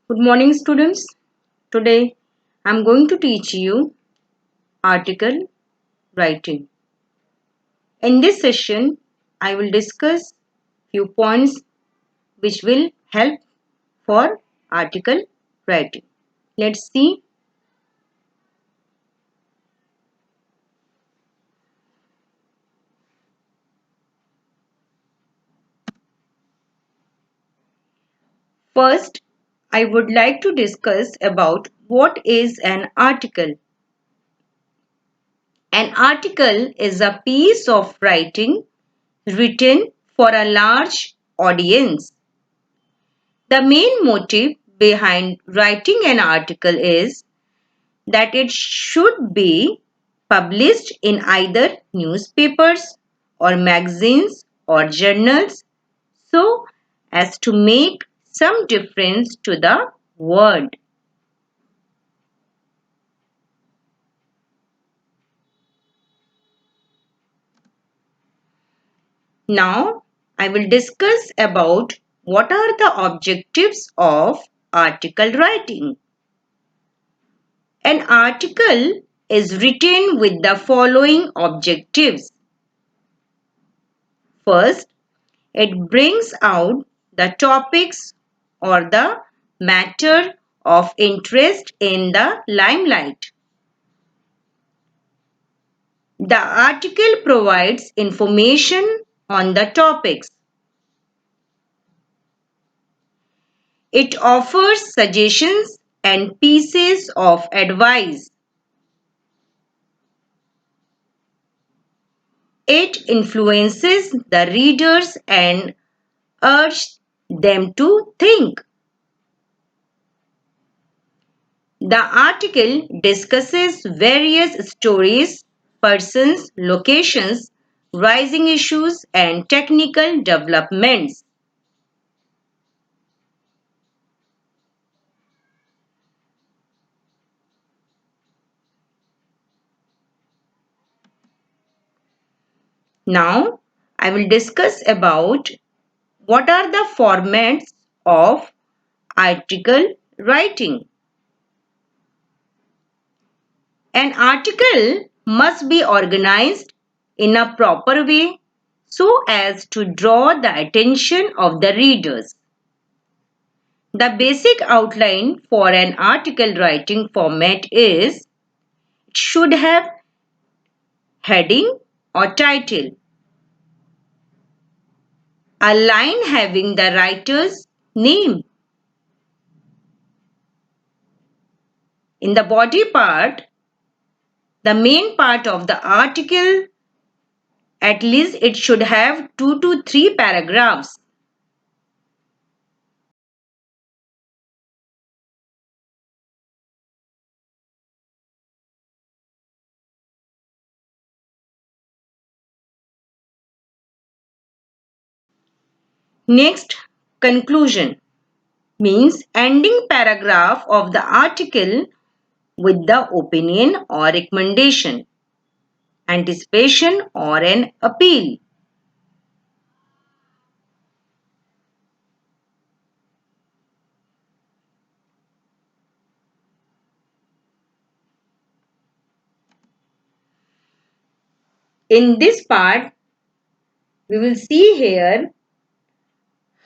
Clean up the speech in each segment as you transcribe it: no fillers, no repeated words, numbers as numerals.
Good morning, students. Today I'm going to teach you article writing. In this session, I will discuss few points which will help for article writing. Let's see. First, I would like to discuss about what is an article. An article is a piece of writing written for a large audience. The main motive behind writing an article is that it should be published in either newspapers or magazines or journals so as to make some difference to the world. Now I will discuss about what are the objectives of article writing. An article is written with the following objectives. First, it brings out the topics or the matter of interest in the limelight. The article provides information on the topics. It offers suggestions and pieces of advice. It influences the readers and urges them to think. The article discusses various stories, persons, locations, rising issues, and technical developments. Now, I will discuss about what are the formats of article writing. An article must be organized in a proper way so as to draw the attention of the readers. The basic outline for an article writing format is it should have heading or title, a line having the writer's name. In the body part, the main part of the article, at least it should have 2 to 3 paragraphs. Next, conclusion means ending paragraph of the article with the opinion or recommendation, anticipation or an appeal. In this part, we will see here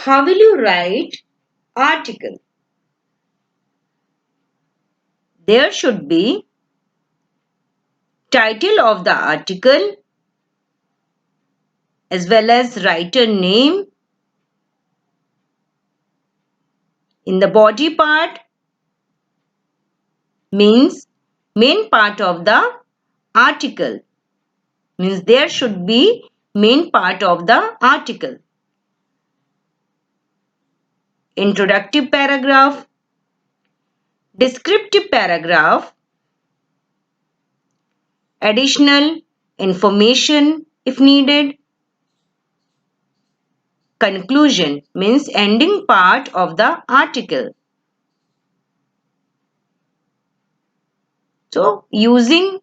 how will you write article. There should be title of the article as well as writer name. In the body part means main part of the article, means there should be main part of the article. Introductory paragraph, descriptive paragraph, additional information if needed. Conclusion means ending part of the article. So using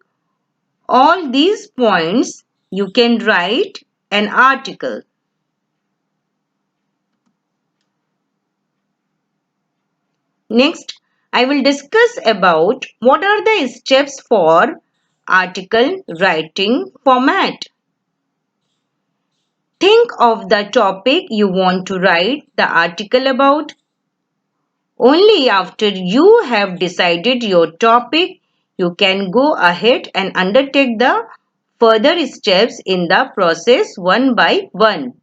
all these points, you can write an article. Next, I will discuss about what are the steps for article writing format. Think of the topic you want to write the article about. Only after you have decided your topic, you can go ahead and undertake the further steps in the process one by one.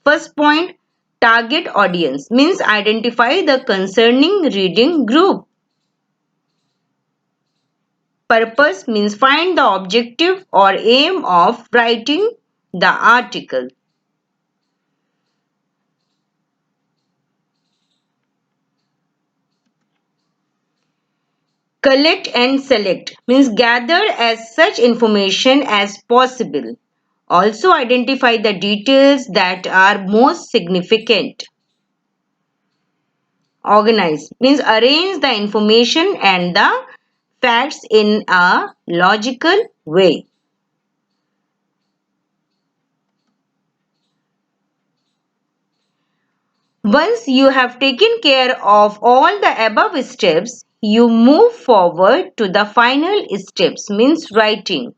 First point, target audience means identify the concerning reading group. Purpose means find the objective or aim of writing the article. Collect and select means gather as such information as possible. Also identify the details that are most significant. Organize means arrange the information and the facts in a logical way. Once you have taken care of all the above steps, you move forward to the final steps means writing.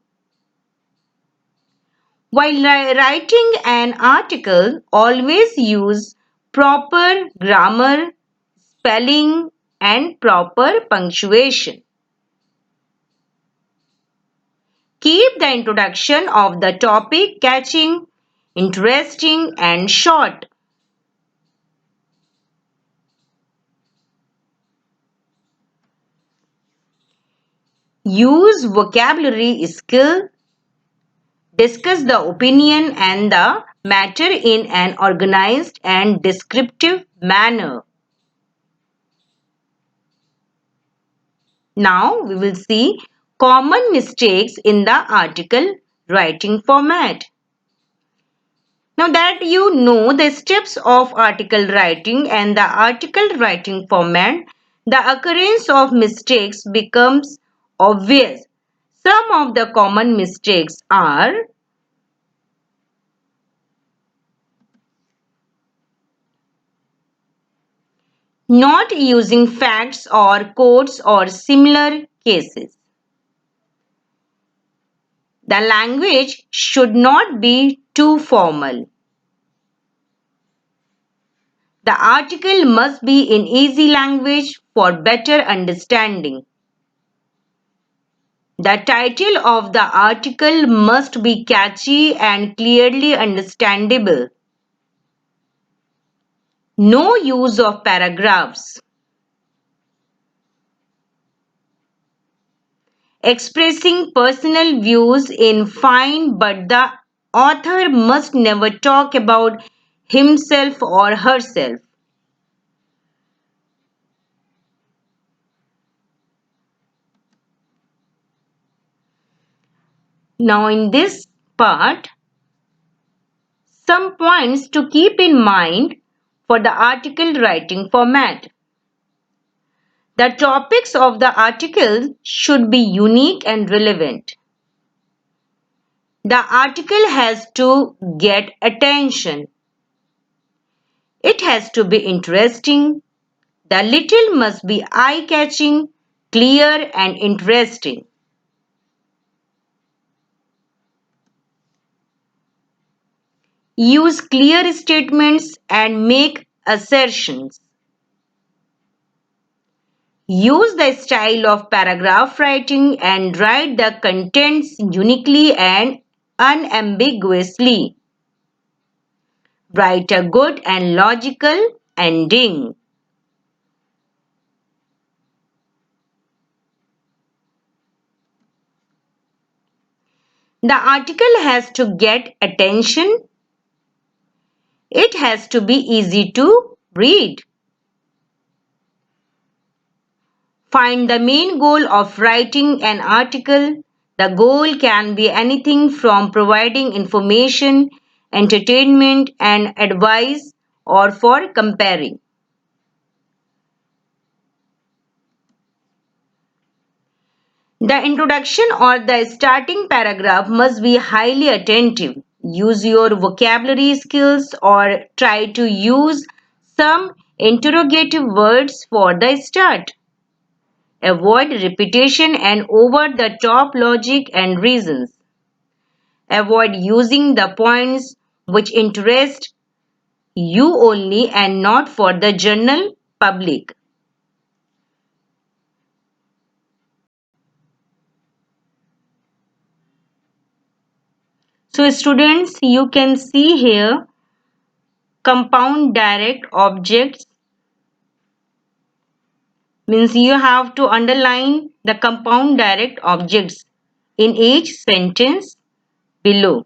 While writing an article, always use proper grammar, spelling, and proper punctuation. Keep the introduction of the topic catching, interesting, and short. Use vocabulary skill. Discuss the opinion and the matter in an organized and descriptive manner. Now we will see common mistakes in the article writing format. Now that you know the steps of article writing and the article writing format, the occurrence of mistakes becomes obvious. Some of the common mistakes are not using facts or quotes or similar cases. The language should not be too formal. The article must be in easy language for better understanding. The title of the article must be catchy and clearly understandable. No use of paragraphs. Expressing personal views in fine, but the author must never talk about himself or herself. Now in this part, some points to keep in mind for the article writing format. The topics of the article should be unique and relevant. The article has to get attention. It has to be interesting. The title must be eye-catching, clear and interesting. Use clear statements and make assertions. Use the style of paragraph writing and write the contents uniquely and unambiguously. Write a good and logical ending. The article has to get attention. It has to be easy to read. Find the main goal of writing an article. The goal can be anything from providing information, entertainment, and advice, or for comparing. The introduction or the starting paragraph must be highly attentive. Use your vocabulary skills or try to use some Interrogative words for the start. Avoid repetition and over-the-top logic and reasons. Avoid using the points which interest you only and not for the general public. So students, you can see here compound direct objects means you have to underline the compound direct objects in each sentence below.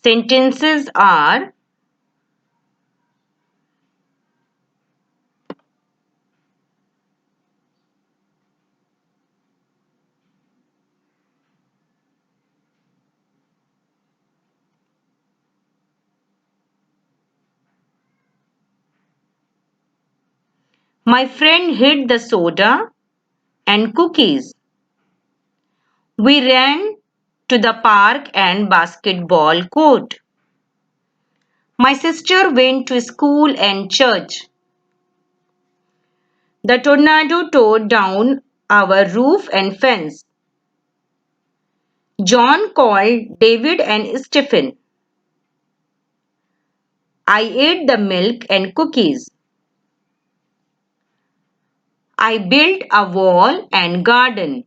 Sentences are my friend hid the soda and cookies. We ran to the park and basketball court. My sister went to school and church. The tornado tore down our roof and fence. John called David and Stephen. I ate the milk and cookies. I built a wall and garden.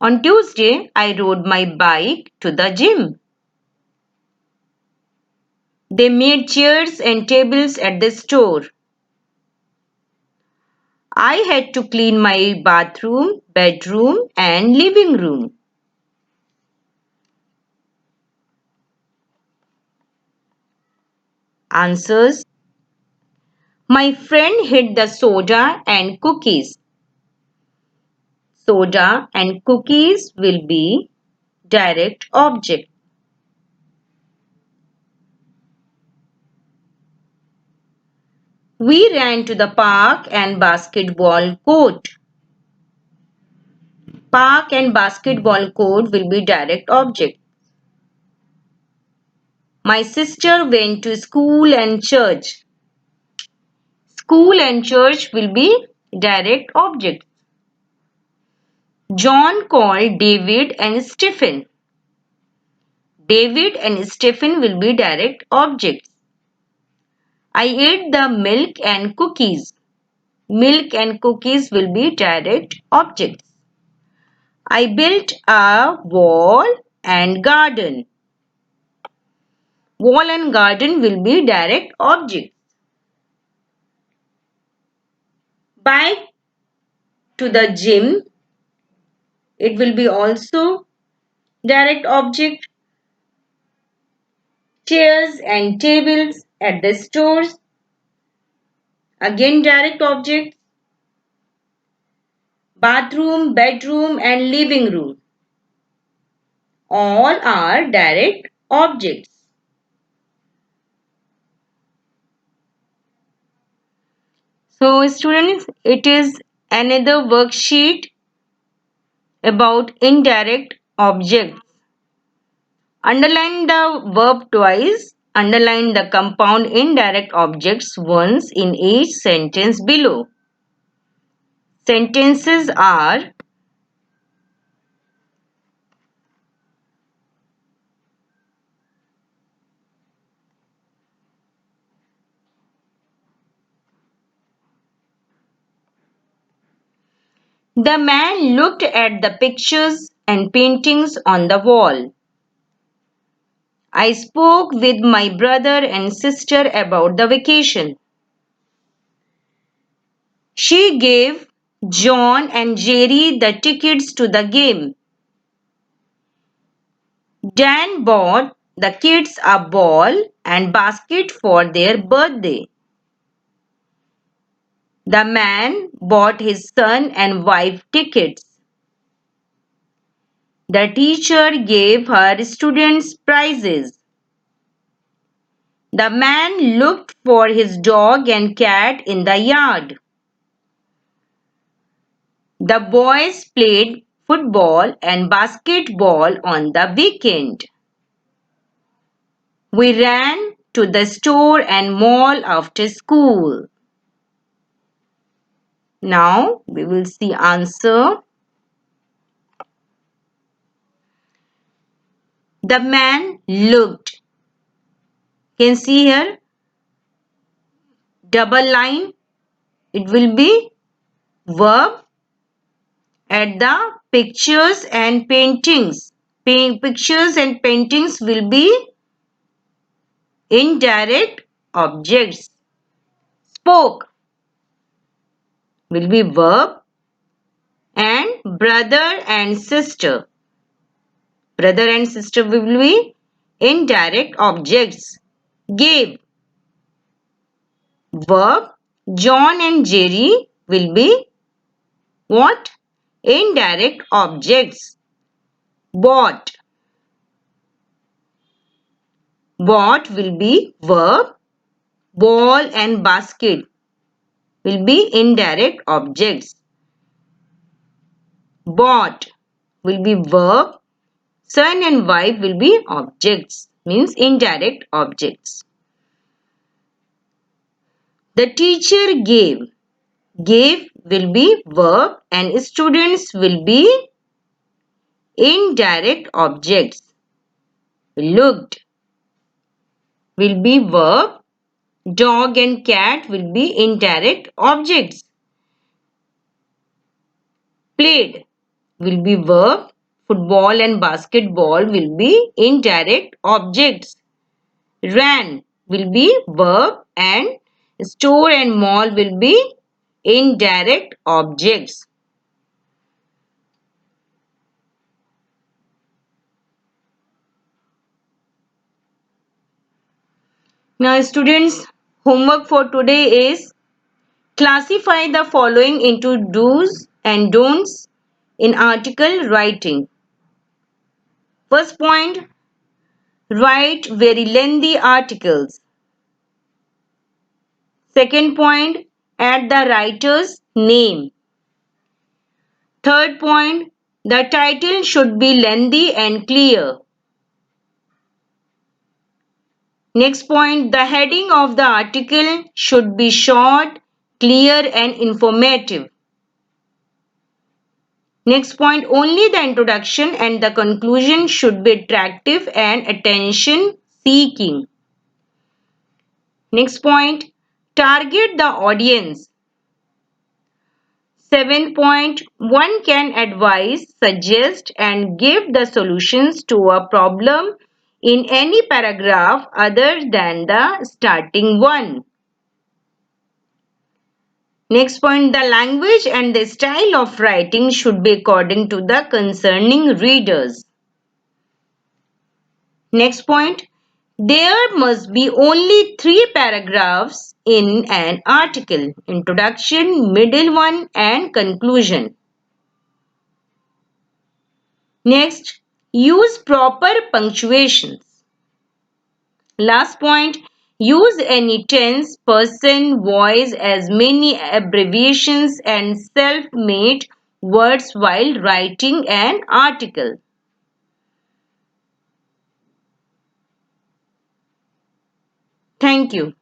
On Tuesday, I rode my bike to the gym. They made chairs and tables at the store. I had to clean my bathroom, bedroom, and living room. Answers. My friend hid the soda and cookies. Soda and cookies will be direct object. We ran to the park and basketball court. Park and basketball court will be direct object. My sister went to school and church. School and church will be direct object. John called David and Stephen. David and Stephen will be direct objects. I ate the milk and cookies. Milk and cookies will be direct objects. I built a wall and garden. Wall and garden will be direct objects. Bike to the gym, it will be also direct object. Chairs and tables at the stores, again direct objects. Bathroom, bedroom and living room, all are direct objects. So students, it is another worksheet about indirect objects. Underline the verb twice. Underline the compound indirect objects once in each sentence below. Sentences are the man looked at the pictures and paintings on the wall. I spoke with my brother and sister about the vacation. She gave John and Jerry the tickets to the game. Dan bought the kids a ball and basket for their birthday. The man bought his son and wife tickets. The teacher gave her students prizes. The man looked for his dog and cat in the yard. The boys played football and basketball on the weekend. We ran to the store and mall after school. Now we will see answer. The man looked. You can see here double line. It will be verb. At the pictures and paintings. Pictures and paintings will be indirect objects. Spoke will be verb, and brother and sister. Brother and sister will be indirect objects. Gave verb. John and Jerry will be what? Indirect objects. Bought. Bought will be verb. Ball and basket will be indirect objects. Bought will be verb. Son and wife will be objects, means indirect objects. The teacher gave. Gave will be verb and students will be indirect objects. Looked will be verb. Dog and cat will be indirect objects. Played will be verb. Football and basketball will be indirect objects. Ran will be verb and store and mall will be indirect objects. Now students, homework for today is classify the following into do's and don'ts in article writing. First point, write very lengthy articles. Second point, add the writer's name. Third point, the title should be lengthy and clear. Next point, the heading of the article should be short, clear and informative. Next point, only the introduction and the conclusion should be attractive and attention seeking. Next point, target the audience. 7 point, one can advise, suggest and give the solutions to a problem in any paragraph other than the starting one. Next point, the language and the style of writing should be according to the concerning readers. Next point, there must be only 3 paragraphs in an article: introduction, middle one and conclusion. Next, use proper punctuations. Last point, use any tense, person, voice as many abbreviations and self-made words while writing an article. Thank you.